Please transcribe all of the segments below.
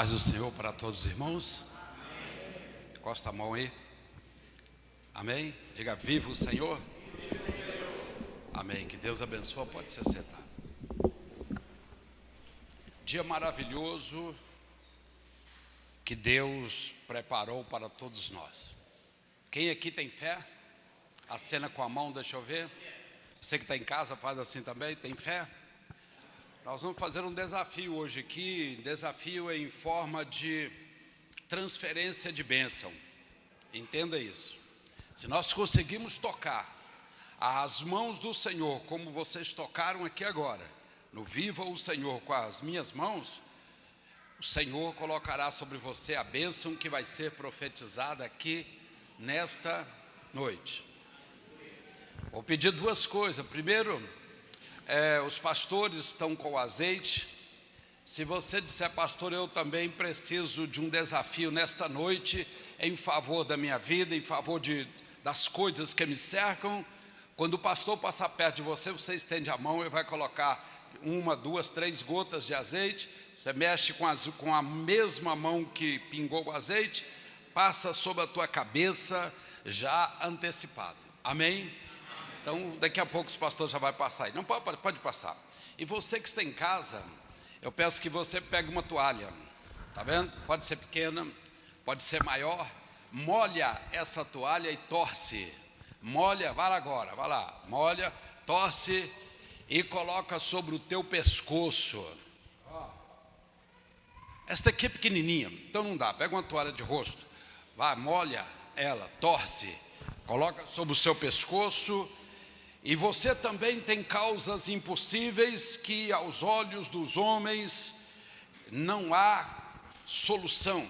Paz do Senhor para todos os irmãos. Amém. Encosta a mão aí. Amém. Diga: viva o Senhor. Viva o Senhor. Amém. Que Deus abençoe. Pode se sentar. Dia maravilhoso que Deus preparou para todos nós. Quem aqui tem fé? Acena com a mão, deixa eu ver. Você que está em casa faz assim também. Tem fé? Nós vamos fazer um desafio hoje aqui, desafio em forma de transferência de bênção. Entenda isso. Se nós conseguirmos tocar as mãos do Senhor, como vocês tocaram aqui agora, no Viva o Senhor com as minhas mãos, o Senhor colocará sobre você a bênção que vai ser profetizada aqui nesta noite. Vou pedir duas coisas. Primeiro, os pastores estão com azeite. Se você disser: pastor, eu também preciso de um desafio nesta noite em favor da minha vida, em favor das coisas que me cercam, quando o pastor passar perto de você, você estende a mão e vai colocar 1, 2, 3 gotas de azeite. Você mexe com a mesma mão que pingou o azeite, passa sobre a tua cabeça já antecipado. Amém? Então, daqui a pouco os pastores já vai passar aí. Não, pode passar. E você que está em casa, eu peço que você pegue uma toalha. Tá vendo? Pode ser pequena, pode ser maior. Molha essa toalha e torce. Molha, vai lá agora, vai lá. Molha, torce e coloca sobre o teu pescoço. Esta aqui é pequenininha, então não dá. Pega uma toalha de rosto. Vai, molha ela, torce. Coloca sobre o seu pescoço. E você também tem causas impossíveis que aos olhos dos homens não há solução.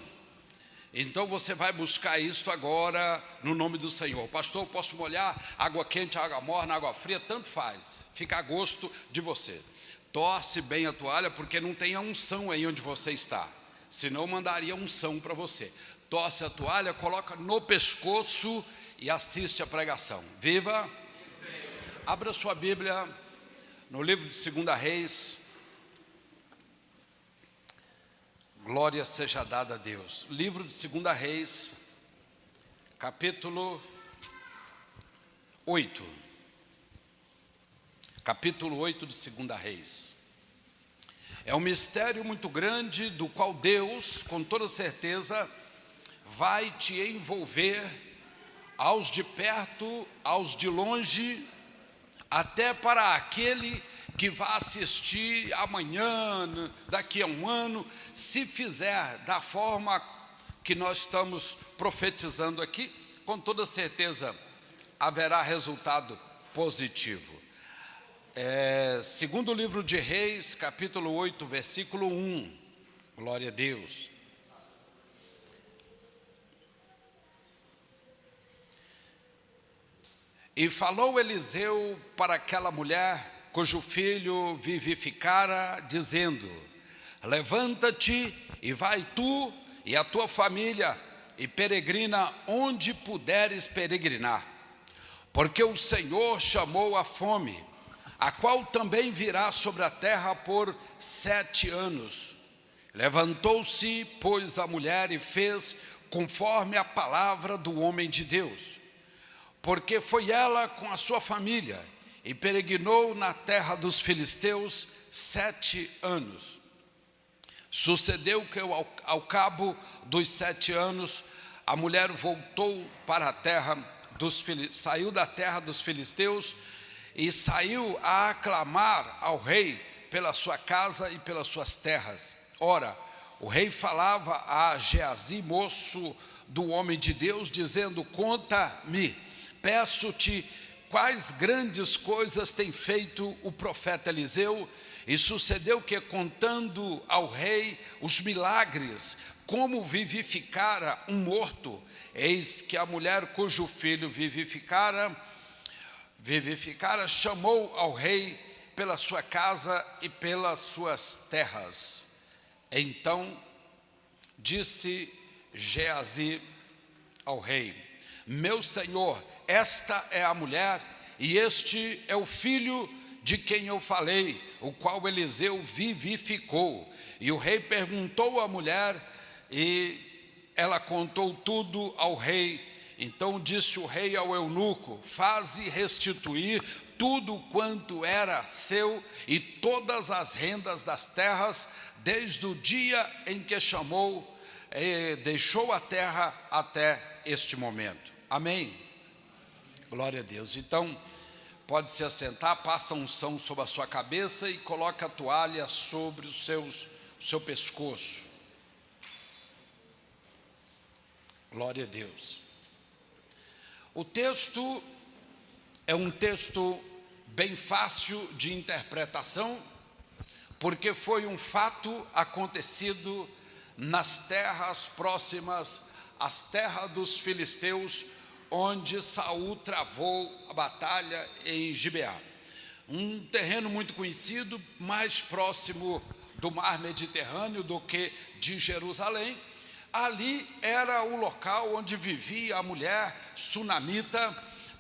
Então você vai buscar isto agora no nome do Senhor. Pastor, eu posso molhar água quente, água morna, água fria, tanto faz. Fica a gosto de você. Torce bem a toalha, porque não tem a unção aí onde você está. Senão eu mandaria unção para você. Torce a toalha, coloca no pescoço e assiste a pregação. Viva! Abra sua Bíblia no livro de 2 Reis. Glória seja dada a Deus. Livro de 2 Reis, capítulo 8. Capítulo 8 de 2 Reis. É um mistério muito grande do qual Deus, com toda certeza, vai te envolver, aos de perto, aos de longe, até para aquele que vai assistir amanhã, daqui a um ano, se fizer da forma que nós estamos profetizando aqui, com toda certeza haverá resultado positivo. Segundo livro de Reis, capítulo 8, versículo 1, glória a Deus. E falou Eliseu para aquela mulher cujo filho vivificara, dizendo: levanta-te e vai tu e a tua família e peregrina onde puderes peregrinar, porque o Senhor chamou a fome, a qual também virá sobre a terra por 7 anos. Levantou-se, pois, a mulher e fez conforme a palavra do homem de Deus. Porque foi ela com a sua família e peregrinou na terra dos filisteus 7 anos. Sucedeu que ao cabo dos 7 anos, a mulher voltou para a terra saiu da terra dos filisteus e saiu a aclamar ao rei pela sua casa e pelas suas terras. Ora, o rei falava a Geazi, moço do homem de Deus, dizendo: conta-me, peço-te, quais grandes coisas tem feito o profeta Eliseu? E sucedeu que, contando ao rei os milagres, como vivificara um morto, eis que a mulher cujo filho vivificara, chamou ao rei pela sua casa e pelas suas terras. Então disse Geazi ao rei: meu senhor, esta é a mulher e este é o filho de quem eu falei, o qual Eliseu vivificou. E o rei perguntou à mulher, e ela contou tudo ao rei. Então disse o rei ao eunuco: faze restituir tudo quanto era seu e todas as rendas das terras, desde o dia em que deixou a terra até este momento. Amém? Glória a Deus. Então, pode se assentar, passa a unção sobre a sua cabeça e coloca a toalha sobre o seu pescoço. Glória a Deus. O texto é um texto bem fácil de interpretação, porque foi um fato acontecido nas terras próximas às terras dos filisteus, onde Saul travou a batalha em Gibeá. Um terreno muito conhecido, mais próximo do mar Mediterrâneo do que de Jerusalém. Ali era o local onde vivia a mulher sunamita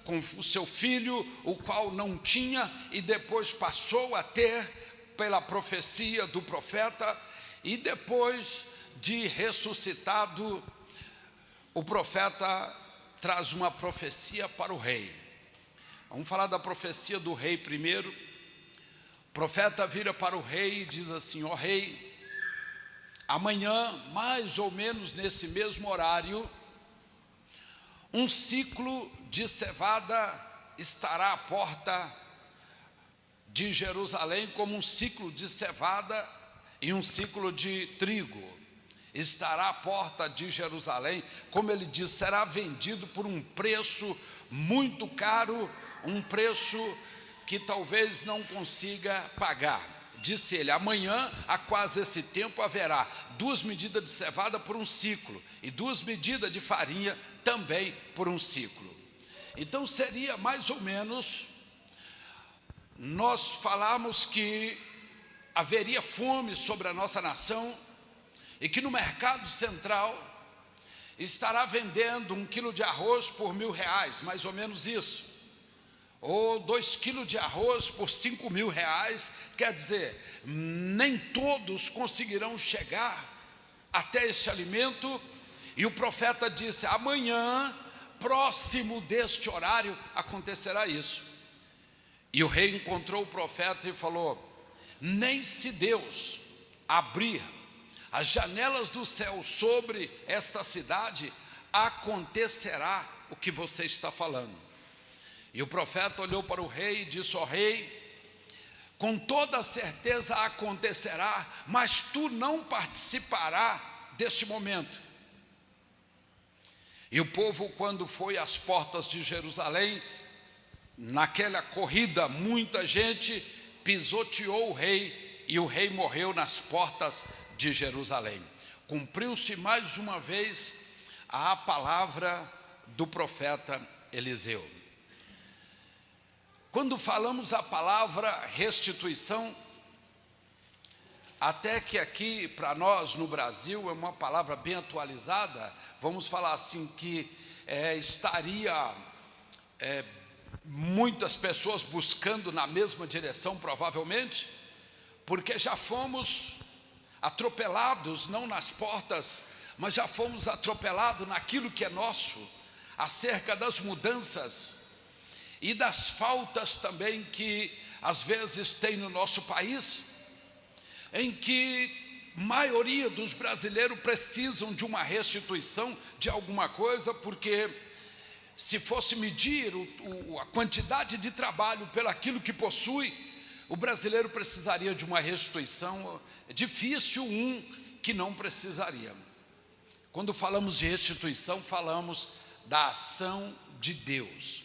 com o seu filho, o qual não tinha e depois passou a ter pela profecia do profeta, e depois de ressuscitado, o profeta traz uma profecia para o rei. Vamos falar da profecia do rei primeiro. O profeta vira para o rei e diz assim: ó rei, amanhã, mais ou menos nesse mesmo horário, um ciclo de cevada estará à porta de Jerusalém, como um ciclo de cevada e um ciclo de trigo. Estará à porta de Jerusalém, como ele diz, será vendido por um preço muito caro, um preço que talvez não consiga pagar. Disse ele: amanhã, a quase esse tempo, haverá 2 medidas de cevada por um ciclo, e 2 medidas de farinha também por um ciclo. Então seria mais ou menos, nós falamos que haveria fome sobre a nossa nação, e que no mercado central estará vendendo 1 quilo de arroz por R$1.000, mais ou menos isso, ou 2 quilos de arroz por R$5.000. Quer dizer, nem todos conseguirão chegar até este alimento. E o profeta disse: amanhã, próximo deste horário, acontecerá isso. E o rei encontrou o profeta e falou: nem se Deus abrir as janelas do céu sobre esta cidade, acontecerá o que você está falando. E o profeta olhou para o rei e disse: ó rei, com toda certeza acontecerá, mas tu não participarás deste momento. E o povo, quando foi às portas de Jerusalém, naquela corrida, muita gente pisoteou o rei, e o rei morreu nas portas de Jerusalém. Cumpriu-se mais uma vez a palavra do profeta Eliseu. Quando falamos a palavra restituição, até que aqui para nós no Brasil é uma palavra bem atualizada, vamos falar assim que estaria muitas pessoas buscando na mesma direção, provavelmente, porque já fomos atropelados, não nas portas, mas já fomos atropelados naquilo que é nosso, acerca das mudanças e das faltas também que às vezes tem no nosso país, em que a maioria dos brasileiros precisam de uma restituição de alguma coisa, porque se fosse medir a quantidade de trabalho pelaquilo que possui, o brasileiro precisaria de uma restituição. É difícil que não precisaria. Quando falamos de restituição, falamos da ação de Deus.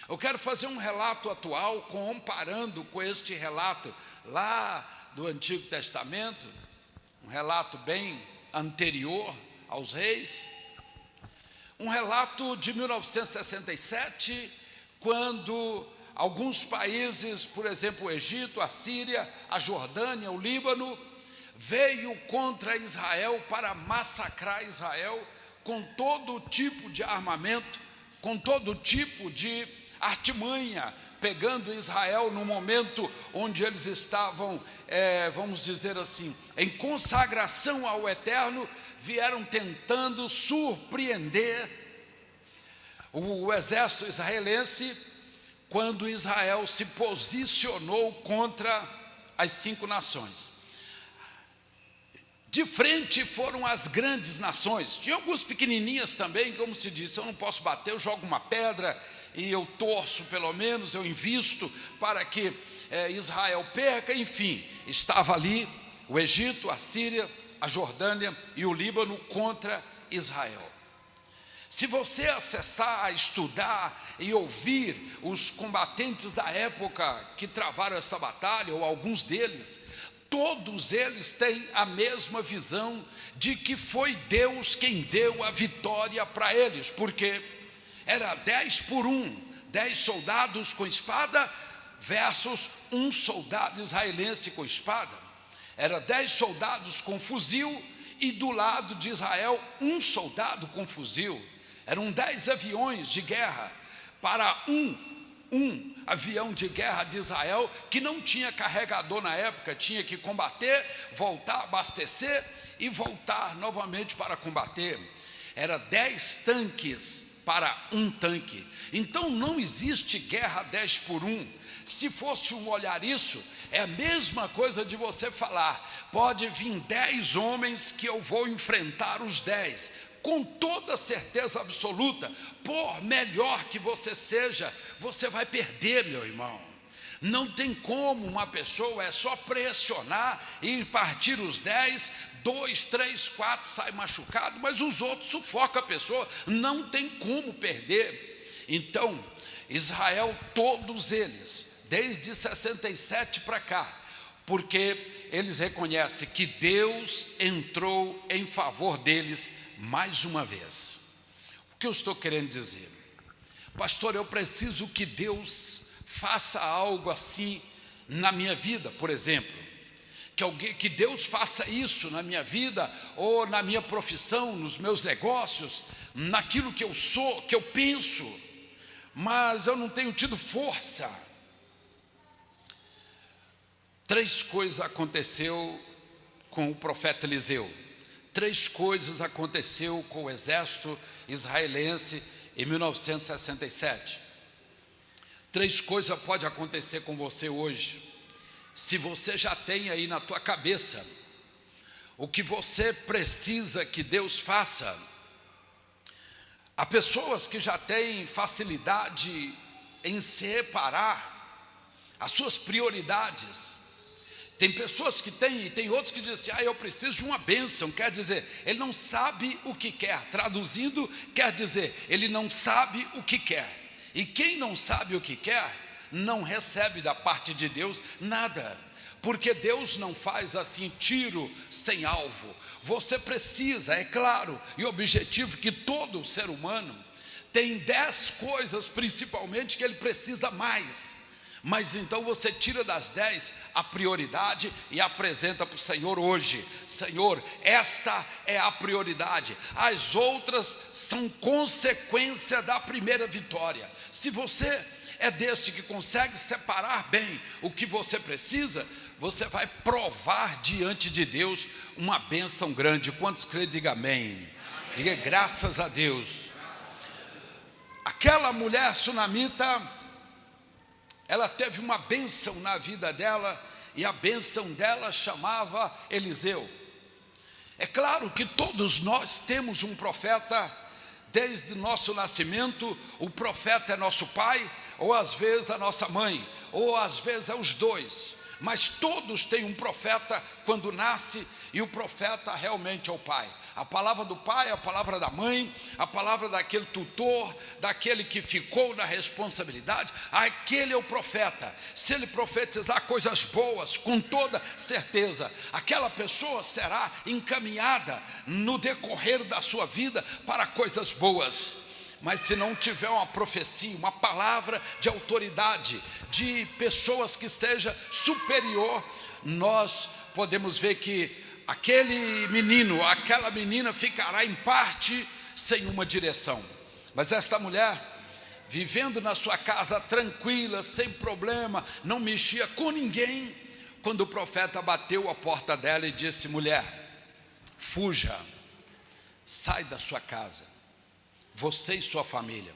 Eu quero fazer um relato atual, comparando com este relato lá do Antigo Testamento, um relato bem anterior aos reis, um relato de 1967, quando alguns países, por exemplo, o Egito, a Síria, a Jordânia, o Líbano, veio contra Israel para massacrar Israel com todo tipo de armamento, com todo tipo de artimanha, pegando Israel no momento onde eles estavam, vamos dizer assim, em consagração ao Eterno, vieram tentando surpreender o exército israelense, quando Israel se posicionou contra as 5 nações. De frente foram as grandes nações, tinha algumas pequenininhas também, como se disse, eu não posso bater, eu jogo uma pedra e eu torço pelo menos, eu invisto para que Israel perca, enfim, estava ali o Egito, a Síria, a Jordânia e o Líbano contra Israel. Se você acessar, estudar e ouvir os combatentes da época que travaram essa batalha, ou alguns deles, todos eles têm a mesma visão de que foi Deus quem deu a vitória para eles, porque era 10 por 1, 10 soldados com espada versus 1 soldado israelense com espada. Era 10 soldados com fuzil e do lado de Israel 1 soldado com fuzil. Eram 10 aviões de guerra para um avião de guerra de Israel, que não tinha carregador na época, tinha que combater, voltar, abastecer e voltar novamente para combater. Era 10 tanques para 1 tanque. Então não existe guerra 10 por 1. Se fosse olhar isso, é a mesma coisa de você falar, pode vir 10 homens que eu vou enfrentar os 10. Com toda certeza absoluta, por melhor que você seja, você vai perder, meu irmão. Não tem como uma pessoa, é só pressionar e partir os 10, 2, 3, 4 sai machucado, mas os outros sufocam a pessoa, não tem como perder. Então, Israel, todos eles, desde 67 para cá, porque eles reconhecem que Deus entrou em favor deles mais uma vez. O que eu estou querendo dizer? Pastor, eu preciso que Deus faça algo assim na minha vida, por exemplo, que Deus faça isso na minha vida, ou na minha profissão, nos meus negócios, naquilo que eu sou, que eu penso, mas eu não tenho tido força. 3 coisas aconteceu com o profeta Eliseu. 3 coisas aconteceu com o exército israelense em 1967. 3 coisas podem acontecer com você hoje. Se você já tem aí na tua cabeça o que você precisa que Deus faça. Há pessoas que já têm facilidade em separar as suas prioridades. Tem pessoas que têm, e tem outros que dizem assim, eu preciso de uma bênção, quer dizer, ele não sabe o que quer. Traduzindo, quer dizer, ele não sabe o que quer. E quem não sabe o que quer, não recebe da parte de Deus nada. Porque Deus não faz assim, tiro sem alvo. Você precisa, é claro e objetivo que todo ser humano tem 10 coisas principalmente que ele precisa mais. Mas então você tira das 10 a prioridade e apresenta para o Senhor hoje. Senhor, esta é a prioridade. As outras são consequência da primeira vitória. Se você é deste que consegue separar bem o que você precisa, você vai provar diante de Deus uma bênção grande. Quantos creem, diga amém. Diga graças a Deus. Aquela mulher sunamita, ela teve uma bênção na vida dela, e a bênção dela chamava Eliseu. É claro que todos nós temos um profeta, desde o nosso nascimento. O profeta é nosso pai, ou às vezes a nossa mãe, ou às vezes é os dois. Mas todos têm um profeta quando nasce, e o profeta realmente é o pai. A palavra do pai é a palavra da mãe, a palavra daquele tutor, daquele que ficou na responsabilidade, aquele é o profeta. Se ele profetizar coisas boas, com toda certeza, aquela pessoa será encaminhada no decorrer da sua vida para coisas boas. Mas se não tiver uma profecia, uma palavra de autoridade, de pessoas que seja superior, nós podemos ver que aquele menino, aquela menina ficará em parte sem uma direção. Mas esta mulher vivendo na sua casa tranquila, sem problema, não mexia com ninguém, quando o profeta bateu a porta dela e disse: mulher, fuja, sai da sua casa, você e sua família,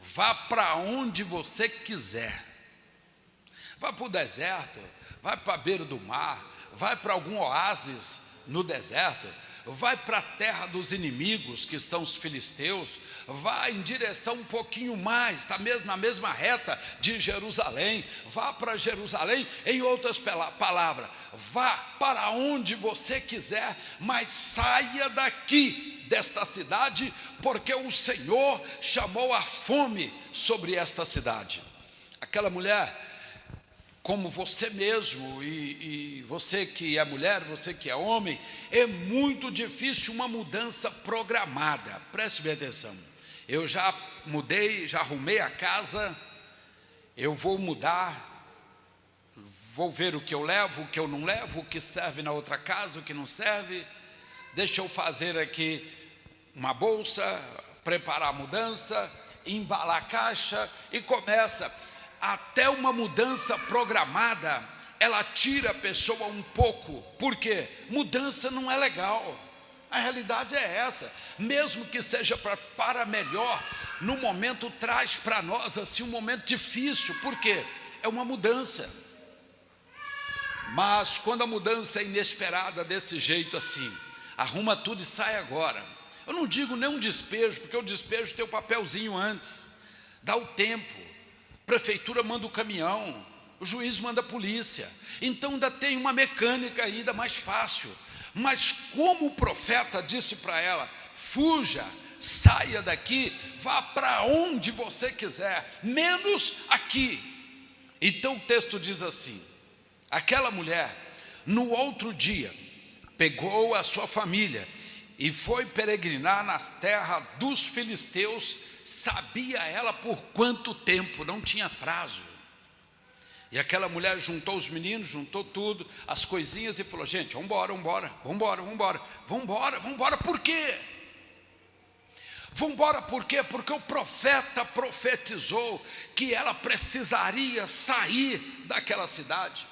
vá para onde você quiser, vá para o deserto, vai para a beira do mar, vai para algum oásis no deserto, vai para a terra dos inimigos, que são os filisteus, vai em direção um pouquinho mais, na mesma reta de Jerusalém, vá para Jerusalém. Em outras palavras, vá para onde você quiser, mas saia daqui desta cidade, porque o Senhor chamou a fome sobre esta cidade. Aquela mulher, como você mesmo, e você que é mulher, você que é homem, é muito difícil uma mudança programada. Preste bem atenção. Eu já mudei, já arrumei a casa, eu vou mudar, vou ver o que eu levo, o que eu não levo, o que serve na outra casa, o que não serve. Deixa eu fazer aqui uma bolsa, preparar a mudança, embalar a caixa e começa. Até uma mudança programada, ela tira a pessoa um pouco. Por quê? Mudança não é legal. A realidade é essa. Mesmo que seja para melhor, no momento traz para nós assim um momento difícil. Por quê? É uma mudança. Mas quando a mudança é inesperada desse jeito assim, arruma tudo e sai agora. Eu não digo nem um despejo, porque o despejo tem o papelzinho antes. Dá o tempo. Prefeitura manda o caminhão, o juiz manda a polícia, então ainda tem uma mecânica ainda mais fácil. Mas como o profeta disse para ela: fuja, saia daqui, vá para onde você quiser, menos aqui. Então o texto diz assim: aquela mulher, no outro dia, pegou a sua família e foi peregrinar nas terras dos filisteus. Sabia ela por quanto tempo, não tinha prazo. E aquela mulher juntou os meninos, juntou tudo, as coisinhas, e falou: gente, vamos embora, por quê? Vamos embora por quê? Porque o profeta profetizou que ela precisaria sair daquela cidade.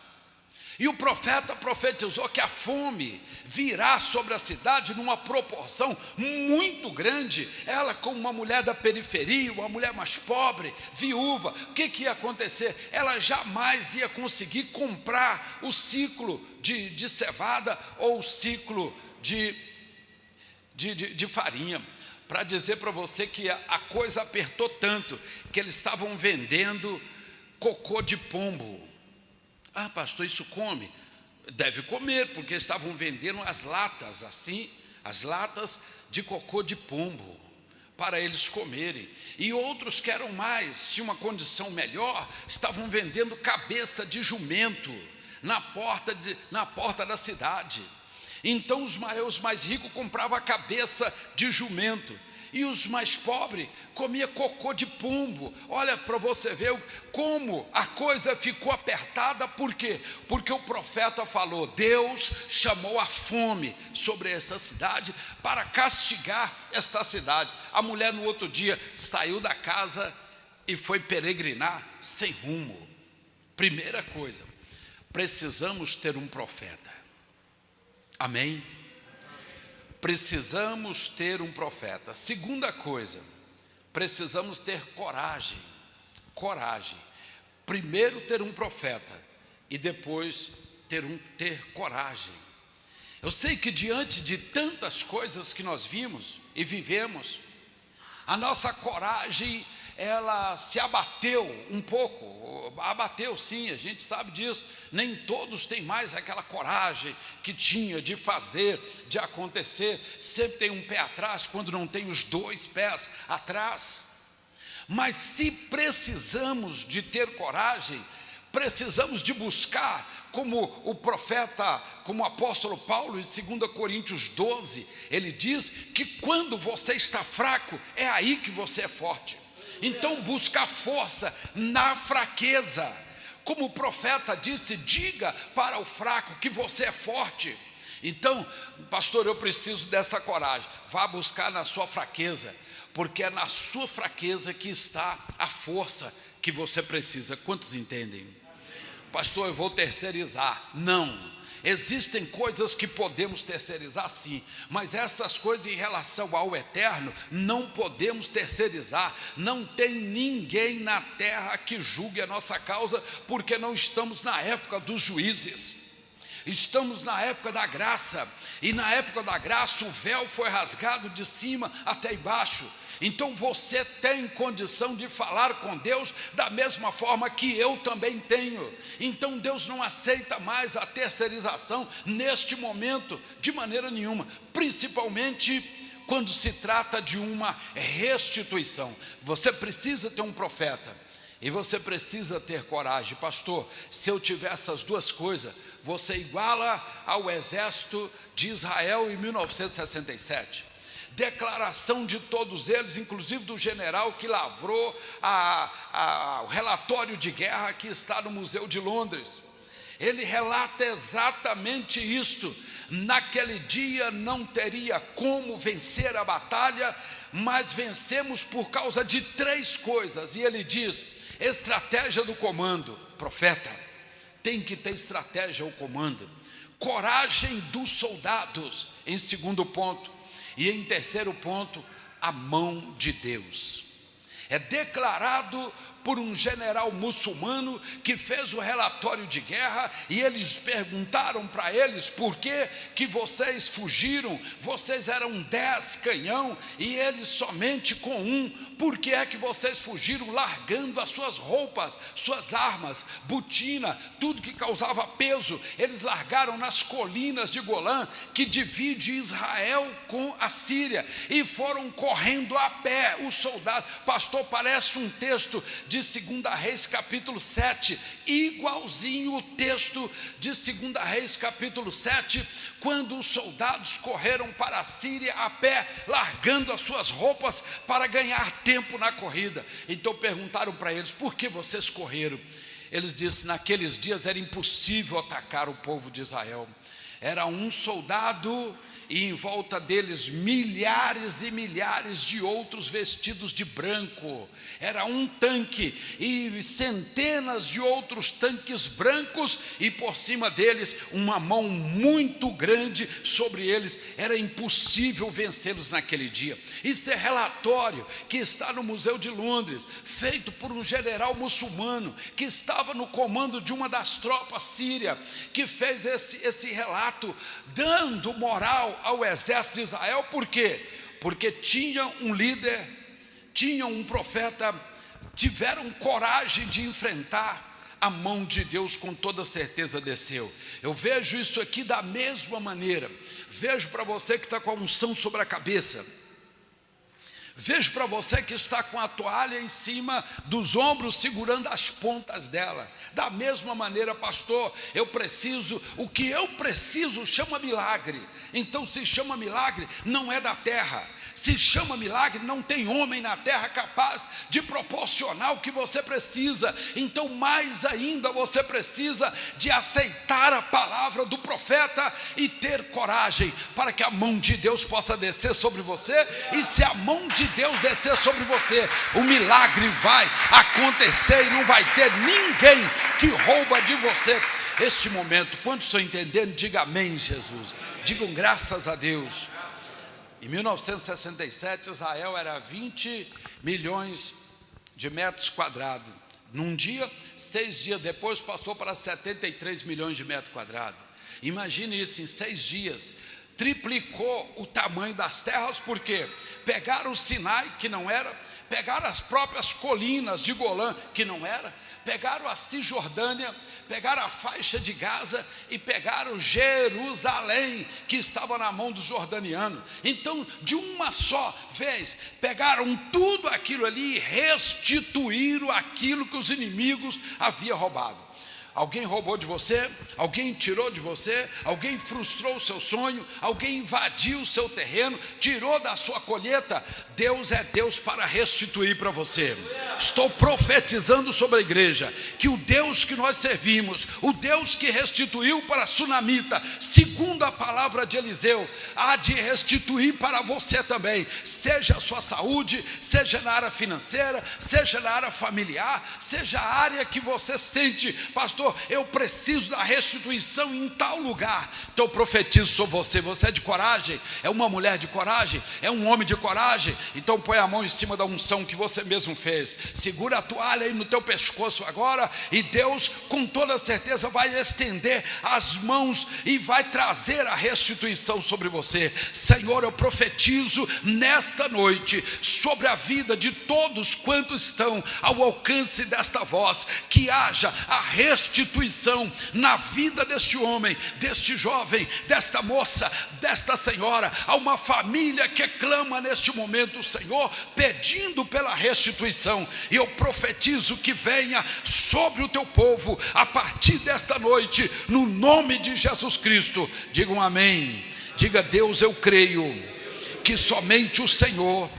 E o profeta profetizou que a fome virá sobre a cidade numa proporção muito grande. Ela, como uma mulher da periferia, uma mulher mais pobre, viúva, o que ia acontecer? Ela jamais ia conseguir comprar o ciclo de cevada ou o ciclo de farinha. Para dizer para você que a coisa apertou tanto, que eles estavam vendendo cocô de pombo. Ah, pastor, isso come? Deve comer, porque estavam vendendo as latas assim, as latas de cocô de pombo, para eles comerem. E outros que eram mais, tinham uma condição melhor, estavam vendendo cabeça de jumento na porta da cidade. Então os mais ricos compravam a cabeça de jumento, e os mais pobres comiam cocô de pombo. Olha para você ver como a coisa ficou apertada. Por quê? Porque o profeta falou: Deus chamou a fome sobre essa cidade para castigar esta cidade. A mulher no outro dia saiu da casa e foi peregrinar sem rumo. Primeira coisa, precisamos ter um profeta. Amém? Precisamos ter um profeta. Segunda coisa, precisamos ter coragem. Coragem. Primeiro ter um profeta e depois ter coragem. Eu sei que diante de tantas coisas que nós vimos e vivemos, a nossa coragem, ela se abateu um pouco. Abateu sim, a gente sabe disso. Nem todos têm mais aquela coragem que tinha de fazer, de acontecer. Sempre tem um pé atrás, quando não tem os dois pés atrás. Mas se precisamos de ter coragem, precisamos de buscar, como o profeta, como o apóstolo Paulo, em 2 Coríntios 12, ele diz que quando você está fraco, é aí que você é forte. Então busca força na fraqueza. Como o profeta disse: diga para o fraco que você é forte. Então, pastor, eu preciso dessa coragem. Vá buscar na sua fraqueza, porque é na sua fraqueza que está a força que você precisa. Quantos entendem? Pastor, eu vou terceirizar. Não. Existem coisas que podemos terceirizar, sim, mas essas coisas em relação ao eterno não podemos terceirizar. Não tem ninguém na terra que julgue a nossa causa, porque não estamos na época dos juízes, estamos na época da graça, e na época da graça o véu foi rasgado de cima até embaixo. Então você tem condição de falar com Deus da mesma forma que eu também tenho. Então Deus não aceita mais a terceirização neste momento de maneira nenhuma, principalmente quando se trata de uma restituição. Você precisa ter um profeta e você precisa ter coragem. Pastor, se eu tiver essas duas coisas, você iguala ao exército de Israel em 1967. Declaração de todos eles, inclusive do general que lavrou o relatório de guerra que está no Museu de Londres. Ele relata exatamente isto: naquele dia não teria como vencer a batalha, mas vencemos por causa de 3 coisas. E ele diz: estratégia do comando. Profeta, tem que ter estratégia ao comando. Coragem dos soldados, em segundo ponto. E em terceiro ponto, a mão de Deus. É declarado por um general muçulmano que fez o relatório de guerra, e eles perguntaram para eles: por que vocês fugiram? Vocês eram 10 canhão e eles somente com 1. Por que é que vocês fugiram largando as suas roupas, suas armas, botina, tudo que causava peso? Eles largaram nas colinas de Golã, que divide Israel com a Síria, e foram correndo a pé os soldados. Pastor, parece um texto de 2 Reis capítulo 7, igualzinho o texto de 2 Reis capítulo 7, quando os soldados correram para a Síria a pé, largando as suas roupas para ganhar tempo na corrida. Então perguntaram para eles: por que vocês correram? Eles disseram: naqueles dias era impossível atacar o povo de Israel. Era um soldado e em volta deles milhares e milhares de outros vestidos de branco. Era um tanque e centenas de outros tanques brancos, e por cima deles uma mão muito grande sobre eles. Era impossível vencê-los naquele dia. Isso é relatório que está no Museu de Londres, feito por um general muçulmano que estava no comando de uma das tropas sírias, que fez esse relato, dando moral ao exército de Israel. Por quê? Porque tinha um líder, tinha um profeta, tiveram coragem de enfrentar. A mão de Deus com toda certeza desceu. Eu vejo isso aqui da mesma maneira. Vejo para você que está com a unção sobre a cabeça. Vejo para você que está com a toalha em cima dos ombros, segurando as pontas dela. Da mesma maneira, pastor, o que eu preciso chama milagre. Então, se chama milagre, não é da terra. Se chama milagre, não tem homem na terra capaz de proporcionar o que você precisa. Então, mais ainda, você precisa de aceitar a palavra do profeta e ter coragem para que a mão de Deus possa descer sobre você. E se a mão de Deus descer sobre você, o milagre vai acontecer e não vai ter ninguém que rouba de você este momento. Quantos estão entendendo? Diga amém, Jesus. Digam graças a Deus. Em 1967, Israel era 20 milhões de metros quadrados. Num dia, 6 dias depois, passou para 73 milhões de metros quadrados. Imagine isso, em 6 dias. Triplicou o tamanho das terras. Por quê? Pegaram o Sinai, que não era, pegaram as próprias colinas de Golã, que não era, pegaram a Cisjordânia, pegaram a faixa de Gaza e pegaram Jerusalém, que estava na mão dos jordanianos. Então, de uma só vez, pegaram tudo aquilo ali e restituíram aquilo que os inimigos haviam roubado. Alguém roubou de você, alguém tirou de você, alguém frustrou o seu sonho, alguém invadiu o seu terreno, tirou da sua colheita. Deus é Deus para restituir para você. Estou profetizando sobre a igreja que o Deus que nós servimos, o Deus que restituiu para a sunamita, segundo a palavra de Eliseu, há de restituir para você também, seja a sua saúde, seja na área financeira, seja na área familiar, seja a área que você sente, pastor, eu preciso da restituição em tal lugar. Então eu profetizo sobre você. Você é de coragem? É uma mulher de coragem? É um homem de coragem? Então põe a mão em cima da unção que você mesmo fez. Segura a toalha aí no teu pescoço agora, e Deus com toda certeza vai estender as mãos e vai trazer a restituição sobre você. Senhor, eu profetizo nesta noite sobre a vida de todos quantos estão ao alcance desta voz, que haja a restituição na vida deste homem, deste jovem, desta moça, desta senhora. Há uma família que clama neste momento, Senhor, pedindo pela restituição, e eu profetizo que venha sobre o teu povo a partir desta noite, no nome de Jesus Cristo. Diga um amém. Diga: Deus, eu creio que somente o Senhor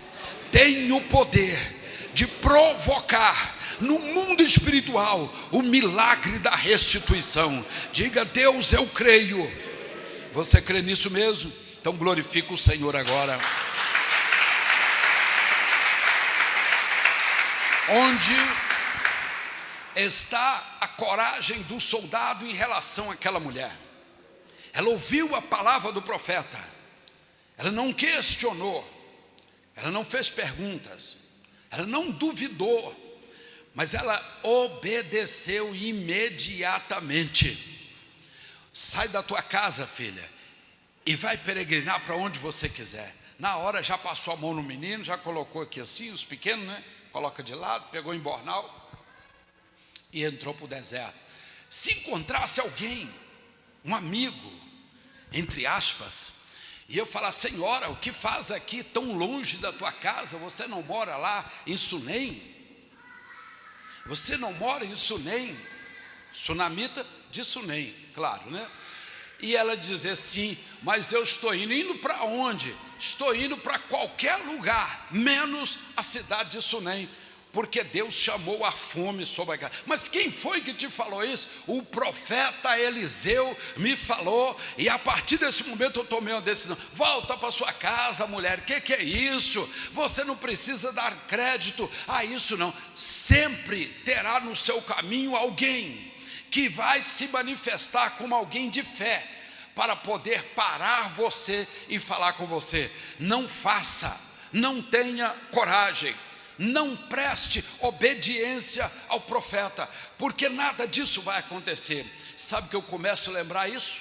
tem o poder de provocar no mundo espiritual o milagre da restituição. Diga: Deus, eu creio. Você crê nisso mesmo? Então glorifica o Senhor agora. Onde está a coragem do soldado em relação àquela mulher? Ela ouviu a palavra do profeta, ela não questionou, ela não fez perguntas, ela não duvidou, mas ela obedeceu imediatamente. Sai da tua casa, filha, e vai peregrinar para onde você quiser. Na hora já passou a mão no menino, já colocou aqui assim, os pequenos, né? Coloca de lado, pegou em bornal e entrou para o deserto. Se encontrasse alguém, um amigo, entre aspas, e eu falar: senhora, o que faz aqui tão longe da tua casa? Você não mora lá em Sunem? Você não mora em Sunem? Sunamita de Sunem, claro, né? E ela dizer: sim, mas eu estou indo para onde? Estou indo para qualquer lugar, menos a cidade de Sunem, porque Deus chamou a fome sobre a casa. Mas quem foi que te falou isso? O profeta Eliseu me falou, e a partir desse momento eu tomei uma decisão. Volta para sua casa, mulher. Que é isso? Você não precisa dar crédito a isso, não. Sempre terá no seu caminho alguém que vai se manifestar como alguém de fé, para poder parar você e falar com você. Não faça, não tenha coragem, não preste obediência ao profeta, porque nada disso vai acontecer. Sabe que eu começo a lembrar isso?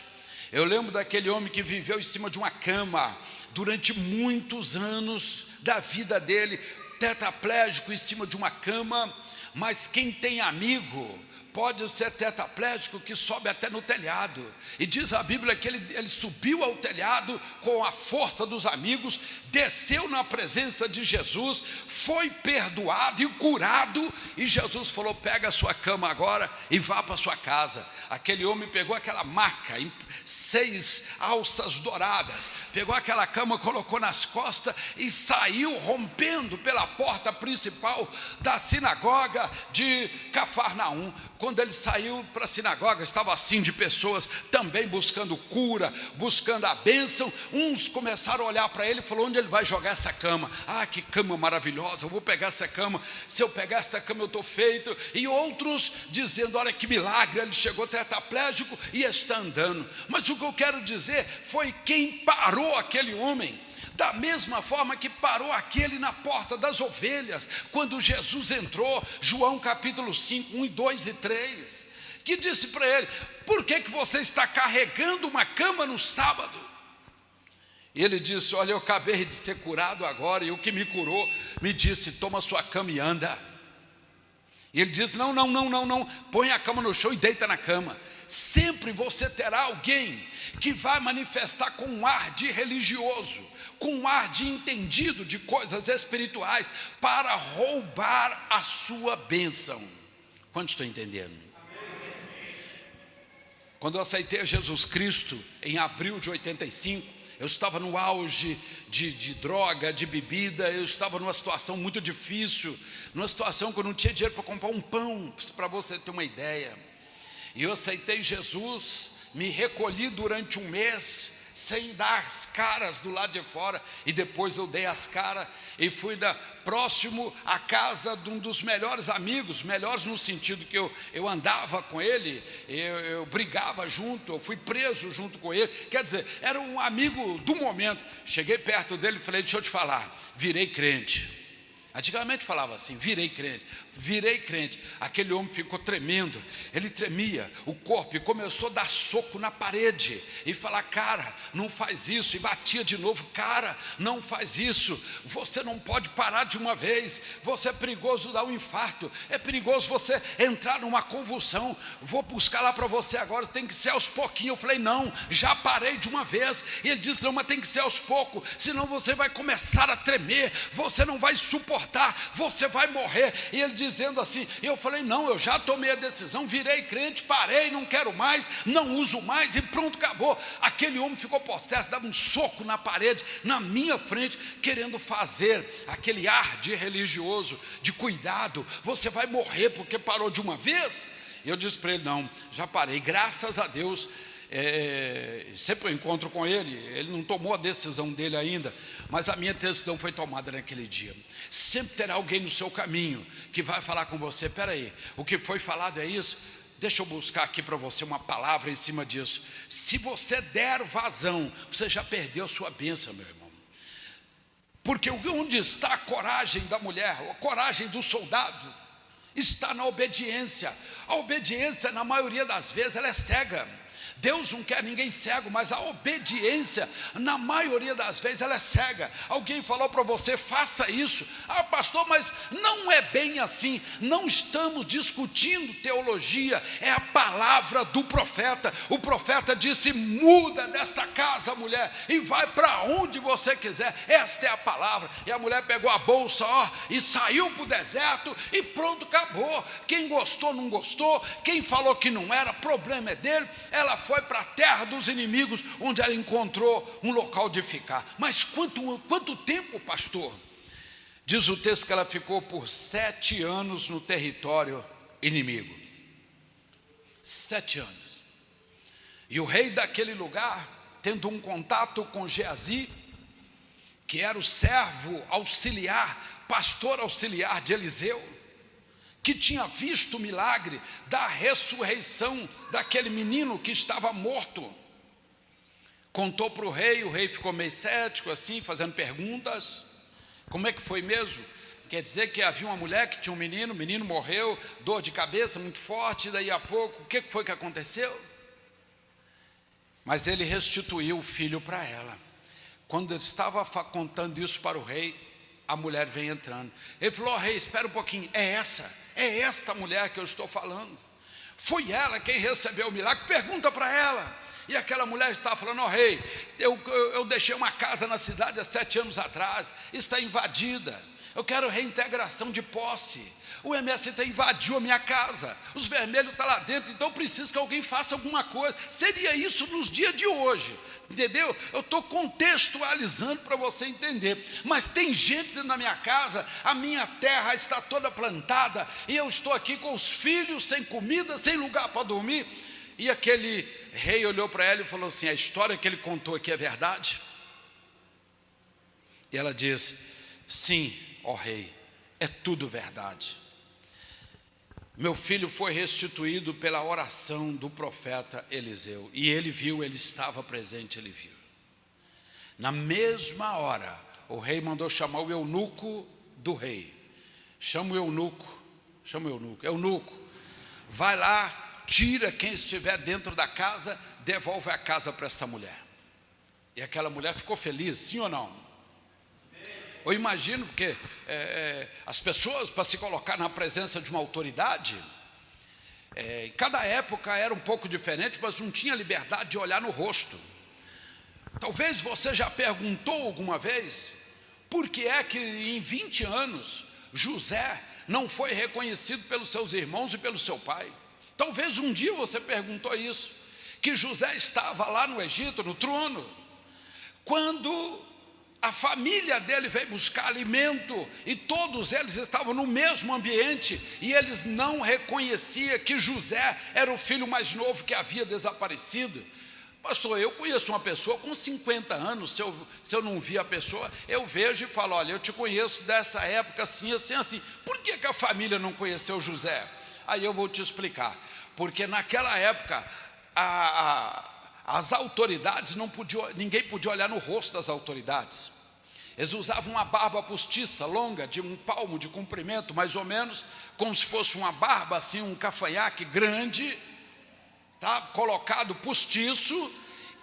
Eu lembro daquele homem que viveu em cima de uma cama durante muitos anos da vida dele, tetraplégico em cima de uma cama. Mas quem tem amigo pode ser tetraplégico que sobe até no telhado, e diz a Bíblia que ele subiu ao telhado com a força dos amigos, desceu na presença de Jesus, foi perdoado e curado, e Jesus falou: pega a sua cama agora e vá para sua casa. Aquele homem pegou aquela maca em 6 alças douradas, pegou aquela cama, colocou nas costas e saiu rompendo pela porta principal da sinagoga de Cafarnaum. Quando ele saiu para a sinagoga, estava assim de pessoas também buscando cura, buscando a bênção. Uns começaram a olhar para ele e falaram: onde ele vai jogar essa cama? Ah, que cama maravilhosa, eu vou pegar essa cama. Se eu pegar essa cama eu estou feito. E outros dizendo: olha que milagre, ele chegou tetraplégico e está andando. Mas o que eu quero dizer foi quem parou aquele homem, da mesma forma que parou aquele na porta das ovelhas, quando Jesus entrou. João capítulo 5, 1, 2 e 3, que disse para ele: por que você está carregando uma cama no sábado? E ele disse: olha, eu acabei de ser curado agora, e o que me curou me disse: toma sua cama e anda. E ele disse: não, põe a cama no chão e deita na cama. Sempre você terá alguém que vai manifestar com um ar de religioso, com um ar de entendido de coisas espirituais, para roubar a sua bênção. Quantos estão entendendo? Quando eu aceitei a Jesus Cristo, em abril de 85, eu estava no auge de droga, de bebida, eu estava numa situação muito difícil, numa situação que eu não tinha dinheiro para comprar um pão, para você ter uma ideia. E eu aceitei Jesus, me recolhi durante um mês, sem dar as caras do lado de fora, e depois eu dei as caras e fui próximo à casa de um dos melhores amigos, melhores no sentido que eu andava com ele, eu brigava junto, eu fui preso junto com ele, quer dizer, era um amigo do momento. Cheguei perto dele e falei: deixa eu te falar, virei crente. Antigamente falava assim: virei crente, virei crente. Aquele homem ficou tremendo, ele tremia o corpo e começou a dar soco na parede e falar: cara, não faz isso, e batia de novo: cara, não faz isso, você não pode parar de uma vez, você é perigoso dar um infarto, é perigoso você entrar numa convulsão, vou buscar lá para você agora, tem que ser aos pouquinhos. Eu falei: não, já parei de uma vez. E ele disse: não, mas tem que ser aos poucos, senão você vai começar a tremer, você não vai suportar, você vai morrer. E ele dizendo assim, eu falei: não, eu já tomei a decisão, virei crente, parei, não quero mais, não uso mais, e pronto, acabou. Aquele homem ficou possesso, dava um soco na parede, na minha frente, querendo fazer aquele ar de religioso, de cuidado, você vai morrer porque parou de uma vez. Eu disse para ele: não, já parei, graças a Deus. Sempre eu encontro com ele, ele não tomou a decisão dele ainda, mas a minha decisão foi tomada naquele dia. Sempre terá alguém no seu caminho que vai falar com você: espera aí, o que foi falado é isso? Deixa eu buscar aqui para você uma palavra em cima disso. Se você der vazão, você já perdeu sua bênção, meu irmão. Porque onde está a coragem da mulher, a coragem do soldado? Está na obediência. A obediência, na maioria das vezes, ela é cega. Deus não quer ninguém cego, mas a obediência, na maioria das vezes, ela é cega. Alguém falou para você: faça isso. Ah, pastor, mas não é bem assim. Não estamos discutindo teologia, é a palavra do profeta. O profeta disse: muda desta casa, mulher, e vai para onde você quiser. Esta é a palavra. E a mulher pegou a bolsa, e saiu para o deserto, e pronto, acabou. Quem gostou, não gostou. Quem falou que não era, problema é dele. Ela foi para a terra dos inimigos, onde ela encontrou um local de ficar. Mas quanto tempo, pastor? Diz o texto que ela ficou por 7 anos no território inimigo. 7 anos. E o rei daquele lugar, tendo um contato com Geazi, que era o servo auxiliar, pastor auxiliar de Eliseu, que tinha visto o milagre da ressurreição daquele menino que estava morto, contou para o rei ficou meio cético assim, fazendo perguntas: como é que foi mesmo? Quer dizer que havia uma mulher que tinha um menino, o menino morreu, dor de cabeça muito forte, daí a pouco, o que foi que aconteceu? Mas ele restituiu o filho para ela. Quando ele estava contando isso para o rei, a mulher vem entrando. Ele falou: rei, espera um pouquinho, é esta mulher que eu estou falando. Foi ela quem recebeu o milagre, pergunta para ela. E aquela mulher estava falando: rei, eu deixei uma casa na cidade há 7 anos atrás, está invadida, eu quero reintegração de posse. O MST invadiu a minha casa, os vermelhos estão lá dentro, então eu preciso que alguém faça alguma coisa. Seria isso nos dias de hoje, entendeu? Eu estou contextualizando para você entender. Mas tem gente dentro da minha casa, a minha terra está toda plantada, e eu estou aqui com os filhos, sem comida, sem lugar para dormir. E aquele rei olhou para ela e falou assim: a história que ele contou aqui é verdade? E ela disse: sim, ó rei, é tudo verdade. Meu filho foi restituído pela oração do profeta Eliseu. E ele viu, ele estava presente, ele viu. Na mesma hora, o rei mandou chamar o eunuco do rei. Chama o eunuco. Eunuco, vai lá, tira quem estiver dentro da casa, devolve a casa para esta mulher. E aquela mulher ficou feliz, sim ou não? Eu imagino, porque as pessoas, para se colocar na presença de uma autoridade, em cada época era um pouco diferente, mas não tinha liberdade de olhar no rosto. Talvez você já perguntou alguma vez, por que é que em 20 anos, José não foi reconhecido pelos seus irmãos e pelo seu pai? Talvez um dia você perguntou isso. que José estava lá no Egito, no trono, quando a família dele veio buscar alimento, e todos eles estavam no mesmo ambiente, e eles não reconheciam que José era o filho mais novo que havia desaparecido. Pastor, eu conheço uma pessoa com 50 anos, se eu não vi a pessoa, eu vejo e falo, olha, eu te conheço dessa época assim, assim, assim. Por que a família não conheceu José? Aí eu vou te explicar. Porque naquela época, as autoridades não podiam, ninguém podia olhar no rosto das autoridades. Eles usavam uma barba postiça, longa, de 1 palmo de comprimento, mais ou menos, como se fosse uma barba assim, um cavanhaque grande, tá? Colocado postiço,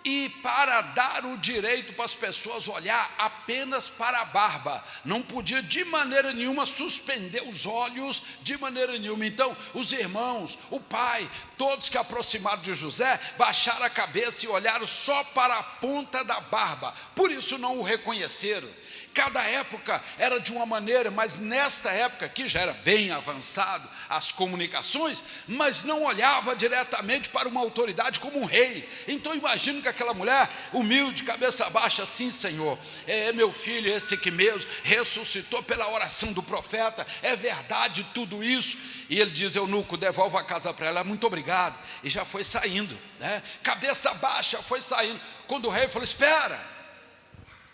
e para dar o direito para as pessoas olhar apenas para a barba, não podia de maneira nenhuma suspender os olhos, de maneira nenhuma. Então os irmãos, o pai, todos que aproximaram de José, baixaram a cabeça e olharam só para a ponta da barba, por isso não o reconheceram. Cada época era de uma maneira, mas nesta época que já era bem avançado as comunicações, mas não olhava diretamente para uma autoridade como um rei. Então imagino que aquela mulher humilde, cabeça baixa, sim, Senhor, é meu filho esse aqui mesmo, ressuscitou pela oração do profeta, é verdade tudo isso. E ele diz, eunuco, devolva a casa para ela, muito obrigado, e já foi saindo, né? Cabeça baixa, foi saindo. Quando o rei falou, espera,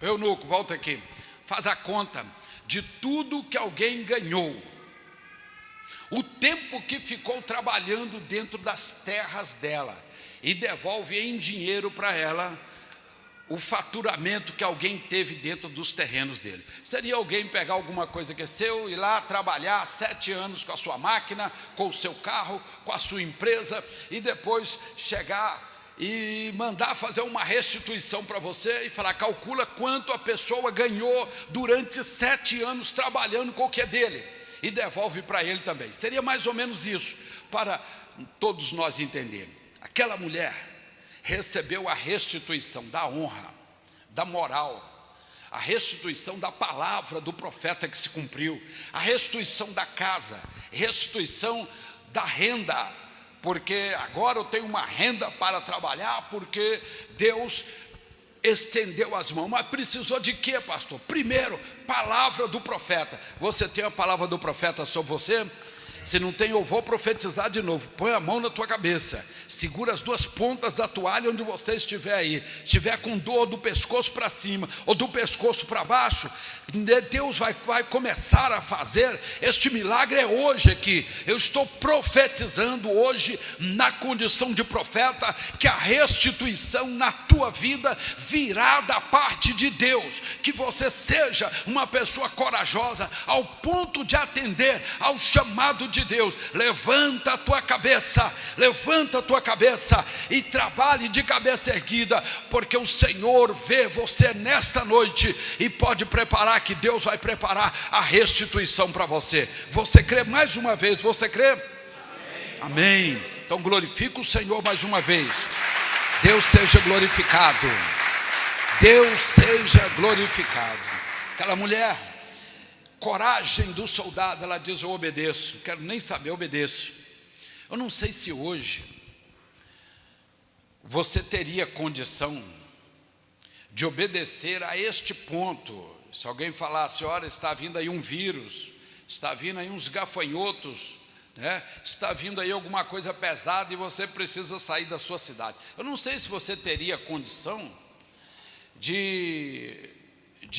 eunuco, volta aqui, faz a conta de tudo que alguém ganhou, o tempo que ficou trabalhando dentro das terras dela, e devolve em dinheiro para ela o faturamento que alguém teve dentro dos terrenos dele. Seria alguém pegar alguma coisa que é seu, ir lá trabalhar 7 anos com a sua máquina, com o seu carro, com a sua empresa, e depois chegar e mandar fazer uma restituição para você e falar, calcula quanto a pessoa ganhou durante 7 anos trabalhando com o que é dele, e devolve para ele também. Seria mais ou menos isso, para todos nós entendermos. Aquela mulher recebeu a restituição da honra, da moral, a restituição da palavra do profeta que se cumpriu, a restituição da casa, restituição da renda, porque agora eu tenho uma renda para trabalhar, porque Deus estendeu as mãos. Mas precisou de quê, pastor? Primeiro, palavra do profeta. Você tem a palavra do profeta sobre você? Se não tem, eu vou profetizar de novo. Põe a mão na tua cabeça, segura as 2 pontas da toalha onde você estiver aí. Estiver com dor do pescoço para cima ou do pescoço para baixo, Deus vai começar a fazer. Este milagre é hoje aqui. Eu estou profetizando hoje, na condição de profeta, que a restituição na tua vida virá da parte de Deus. Que você seja uma pessoa corajosa ao ponto de atender ao chamado de Deus. Levanta a tua cabeça, e trabalhe de cabeça erguida, porque o Senhor vê você nesta noite e pode preparar, que Deus vai preparar a restituição para você. Você crê mais uma vez? Você crê? Amém. Então glorifica o Senhor mais uma vez. Deus seja glorificado. Deus seja glorificado. Aquela mulher, coragem do soldado, ela diz, eu obedeço, não quero nem saber, obedeço. Eu não sei se hoje você teria condição de obedecer a este ponto. Se alguém falasse, olha, está vindo aí um vírus, está vindo aí uns gafanhotos, né? Está vindo aí alguma coisa pesada e você precisa sair da sua cidade. Eu não sei se você teria condição de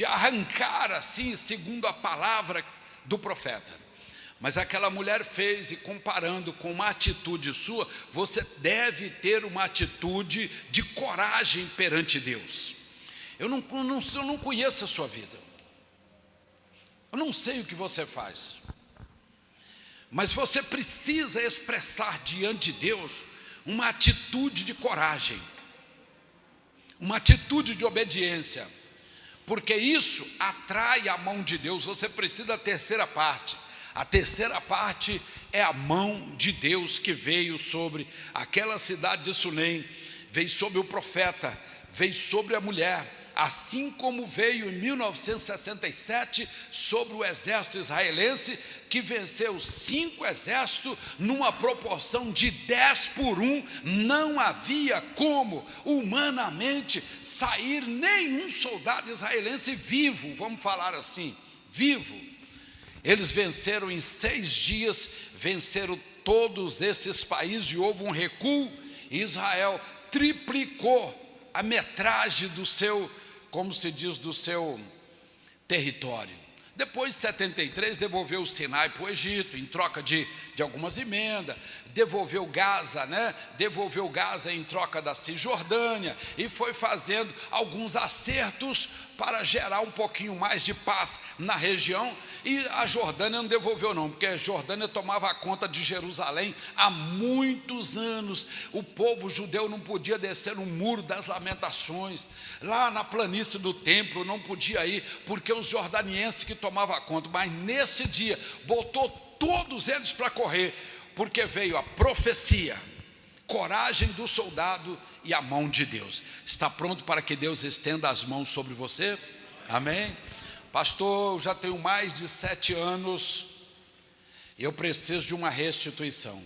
arrancar assim, segundo a palavra do profeta. Mas aquela mulher fez, e comparando com uma atitude sua, você deve ter uma atitude de coragem perante Deus. Eu não conheço a sua vida, eu não sei o que você faz, mas você precisa expressar diante de Deus uma atitude de coragem, uma atitude de obediência, porque isso atrai a mão de Deus. Você precisa da terceira parte. A terceira parte é a mão de Deus que veio sobre aquela cidade de Sunem, veio sobre o profeta, veio sobre a mulher. assim como veio em 1967 sobre o exército israelense, que venceu 5 exércitos numa proporção de 10-1, não havia como humanamente sair nenhum soldado israelense vivo, vamos falar assim, vivo. Eles venceram em 6 dias, venceram todos esses países e houve um recuo. Israel triplicou a metragem do seu, como se diz, do seu território. Depois de 73, devolveu o Sinai para o Egito, em troca de algumas emendas, devolveu Gaza, devolveu Gaza em troca da Cisjordânia, e foi fazendo alguns acertos para gerar um pouquinho mais de paz na região. E a Jordânia não devolveu não, porque a Jordânia tomava conta de Jerusalém há muitos anos. O povo judeu não podia descer no Muro das Lamentações, lá na planície do templo, não podia ir, porque os jordanienses que tomavam conta. Mas neste dia, botou todos eles para correr, porque veio a profecia, coragem do soldado e a mão de Deus. Está pronto para que Deus estenda as mãos sobre você? Amém? Pastor, eu já tenho mais de 7 anos, eu preciso de uma restituição.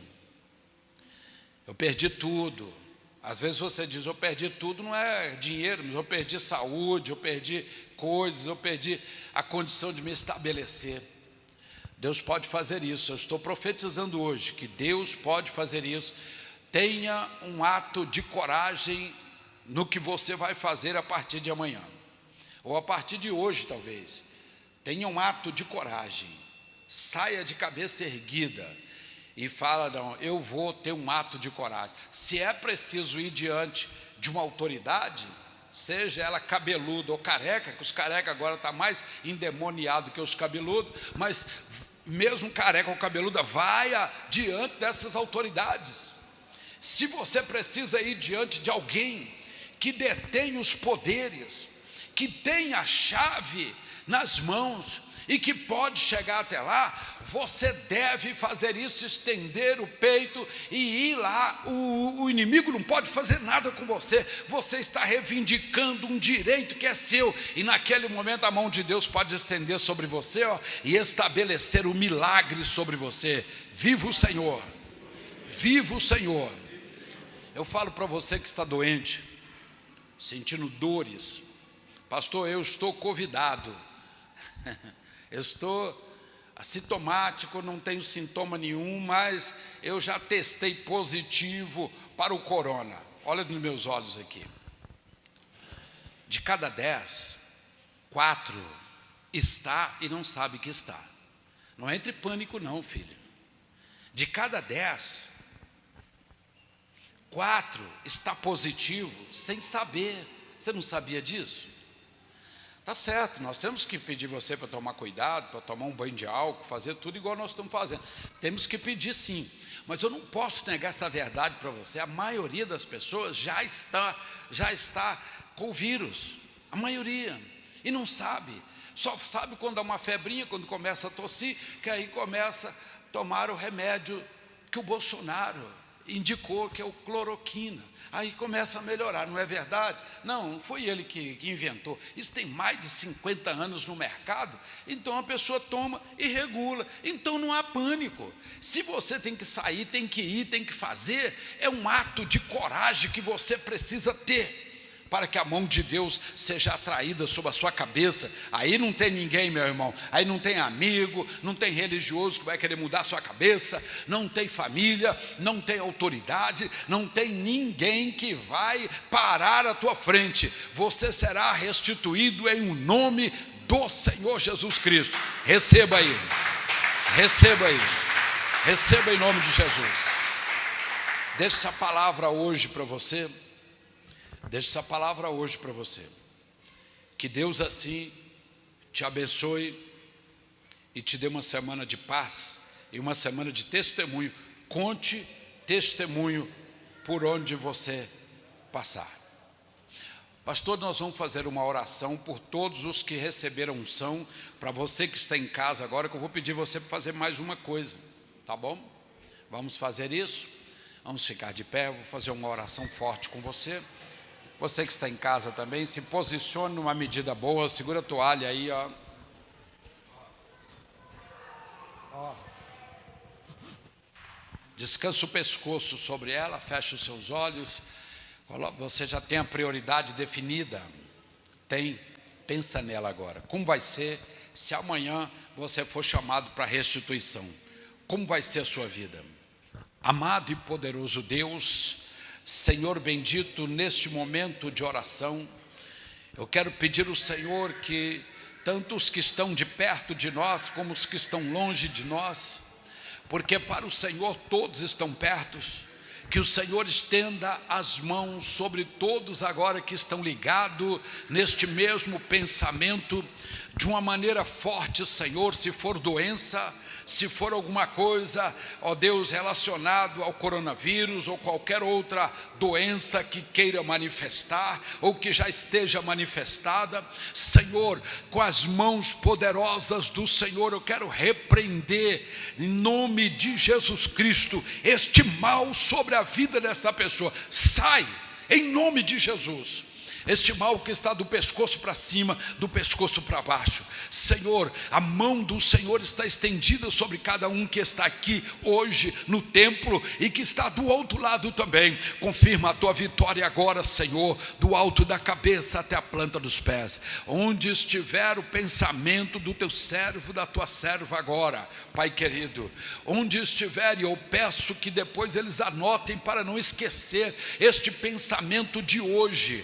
Eu perdi tudo. Às vezes você diz, eu perdi tudo, não é dinheiro, mas eu perdi saúde, eu perdi coisas, eu perdi a condição de me estabelecer. Deus pode fazer isso. Eu estou profetizando hoje que Deus pode fazer isso. Tenha um ato de coragem no que você vai fazer a partir de amanhã, ou a partir de hoje talvez. Tenha um ato de coragem, saia de cabeça erguida e fala, não, eu vou ter um ato de coragem. Se é preciso ir diante de uma autoridade, seja ela cabeluda ou careca, que os carecas agora estão mais endemoniados que os cabeludos, mas mesmo careca ou cabeluda, vai diante dessas autoridades. Se você precisa ir diante de alguém que detém os poderes, que tem a chave nas mãos e que pode chegar até lá, você deve fazer isso, estender o peito e ir lá. O inimigo não pode fazer nada com você, você está reivindicando um direito que é seu, e naquele momento a mão de Deus pode estender sobre você, e estabelecer o milagre sobre você. Viva o Senhor, viva o Senhor. Eu falo para você que está doente, sentindo dores, pastor, eu estou convidado, eu estou assintomático, não tenho sintoma nenhum, mas eu já testei positivo para o corona. Olha nos meus olhos aqui, de cada 10, 4 está e não sabe que está. Não entre em pânico não, filho. De cada 10, 4 está positivo sem saber. Você não sabia disso? Tá certo, nós temos que pedir você para tomar cuidado, para tomar um banho de álcool, fazer tudo igual nós estamos fazendo. Temos que pedir sim, mas eu não posso negar essa verdade para você. A maioria das pessoas já está com o vírus, a maioria, e não sabe. Só sabe quando dá uma febrinha, quando começa a tossir, que aí começa a tomar o remédio que o Bolsonaro indicou, que é o cloroquina. Aí começa a melhorar, não é verdade? Não foi ele que inventou. Isso tem mais de 50 anos no mercado. Então a pessoa toma e regula. Então não há pânico. Se você tem que sair, tem que ir, tem que fazer, é um ato de coragem que você precisa ter, para que a mão de Deus seja atraída sobre a sua cabeça. Aí não tem ninguém, meu irmão, aí não tem amigo, não tem religioso que vai querer mudar a sua cabeça, não tem família, não tem autoridade, não tem ninguém que vai parar à tua frente. Você será restituído em um nome do Senhor Jesus Cristo. Receba aí, receba aí, receba em nome de Jesus. Deixa essa palavra hoje para você. Deixo essa palavra hoje para você. Que Deus assim te abençoe e te dê uma semana de paz e uma semana de testemunho. Conte testemunho por onde você passar. Pastor, nós vamos fazer uma oração por todos os que receberam unção. Para você que está em casa agora, que eu vou pedir você para fazer mais uma coisa, tá bom? Vamos fazer isso. Vamos ficar de pé, vou fazer uma oração forte com você. Você que está em casa também, se posicione numa medida boa, segura a toalha aí, ó. Descansa o pescoço sobre ela, fecha os seus olhos. Você já tem a prioridade definida? Tem. Pensa nela agora. Como vai ser se amanhã você for chamado para restituição? Como vai ser a sua vida? Amado e poderoso Deus, Senhor bendito, neste momento de oração, eu quero pedir ao Senhor que tanto os que estão de perto de nós, como os que estão longe de nós, porque para o Senhor todos estão perto, que o Senhor estenda as mãos sobre todos agora que estão ligados neste mesmo pensamento, de uma maneira forte, Senhor. Se for doença, se for alguma coisa, ó Deus, relacionado ao coronavírus ou qualquer outra doença que queira manifestar ou que já esteja manifestada, Senhor, com as mãos poderosas do Senhor, eu quero repreender em nome de Jesus Cristo este mal sobre a vida dessa pessoa. Sai em nome de Jesus. Este mal que está do pescoço para cima, do pescoço para baixo, Senhor, a mão do Senhor está estendida sobre cada um que está aqui hoje no templo e que está do outro lado também. Confirma a tua vitória agora, Senhor, do alto da cabeça até a planta dos pés. Onde estiver o pensamento do teu servo, da tua serva agora, Pai querido, onde estiver, eu peço que depois eles anotem para não esquecer este pensamento de hoje,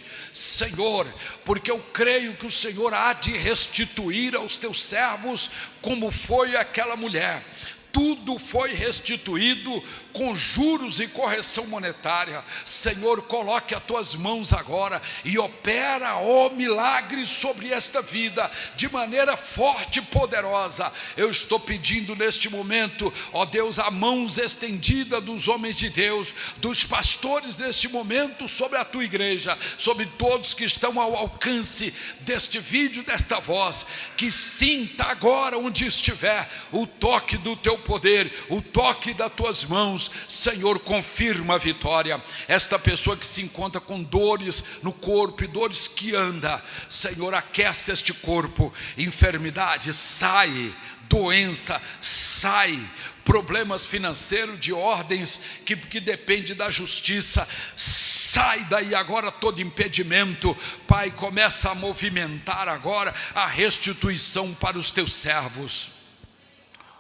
Senhor, porque eu creio que o Senhor há de restituir aos teus servos como foi aquela mulher. Tudo foi restituído com juros e correção monetária. Senhor, coloque as tuas mãos agora e opera, ó milagre sobre esta vida, de maneira forte e poderosa. Eu estou pedindo neste momento, ó Deus, a mãos estendida dos homens de Deus, dos pastores neste momento, sobre a tua igreja, sobre todos que estão ao alcance deste vídeo, desta voz, que sinta agora onde estiver o toque do teu poder, o toque das tuas mãos. Senhor, confirma a vitória. Esta pessoa que se encontra com dores no corpo e dores que anda, Senhor, aquece este corpo. Enfermidade, sai. Doença, sai. Problemas financeiros de ordens que depende da justiça, sai daí agora todo impedimento. Pai, começa a movimentar agora a restituição para os teus servos.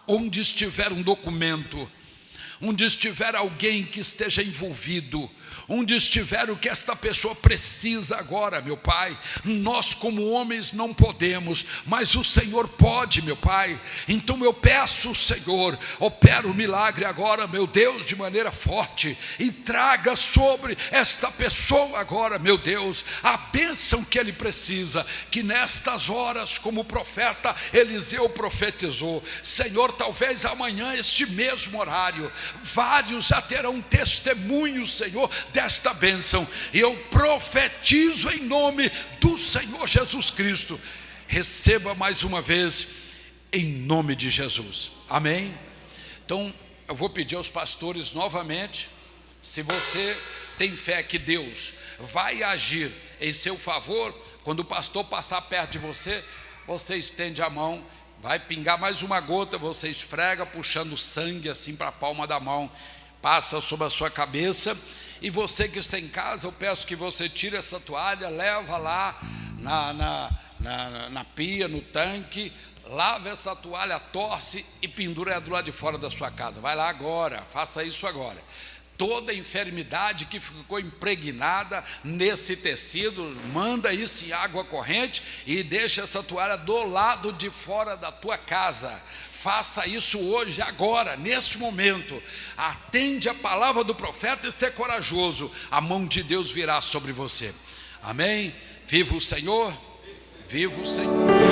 Onde estiver um documento, onde estiver alguém que esteja envolvido, onde estiver o que esta pessoa precisa agora, meu Pai, nós como homens não podemos, mas o Senhor pode, meu Pai. Então eu peço, Senhor, opera o milagre agora, meu Deus, de maneira forte, e traga sobre esta pessoa agora, meu Deus, a bênção que ele precisa, que nestas horas, como o profeta Eliseu profetizou, Senhor, talvez amanhã, este mesmo horário, vários já terão testemunho, Senhor, desta bênção, e eu profetizo em nome do Senhor Jesus Cristo. Receba mais uma vez em nome de Jesus, amém? Então eu vou pedir aos pastores novamente, se você tem fé que Deus vai agir em seu favor, quando o pastor passar perto de você, você estende a mão, vai pingar mais uma gota, você esfrega, puxando sangue assim para a palma da mão, passa sobre a sua cabeça. E você que está em casa, eu peço que você tire essa toalha, leva lá na pia, no tanque, lava essa toalha, torce e pendura do lado de fora da sua casa. Vai lá agora, faça isso agora. Toda enfermidade que ficou impregnada nesse tecido, manda isso em água corrente e deixa essa toalha do lado de fora da tua casa. Faça isso hoje, agora, neste momento. Atende a palavra do profeta e ser corajoso. A mão de Deus virá sobre você. Amém? Viva o Senhor! Viva o Senhor!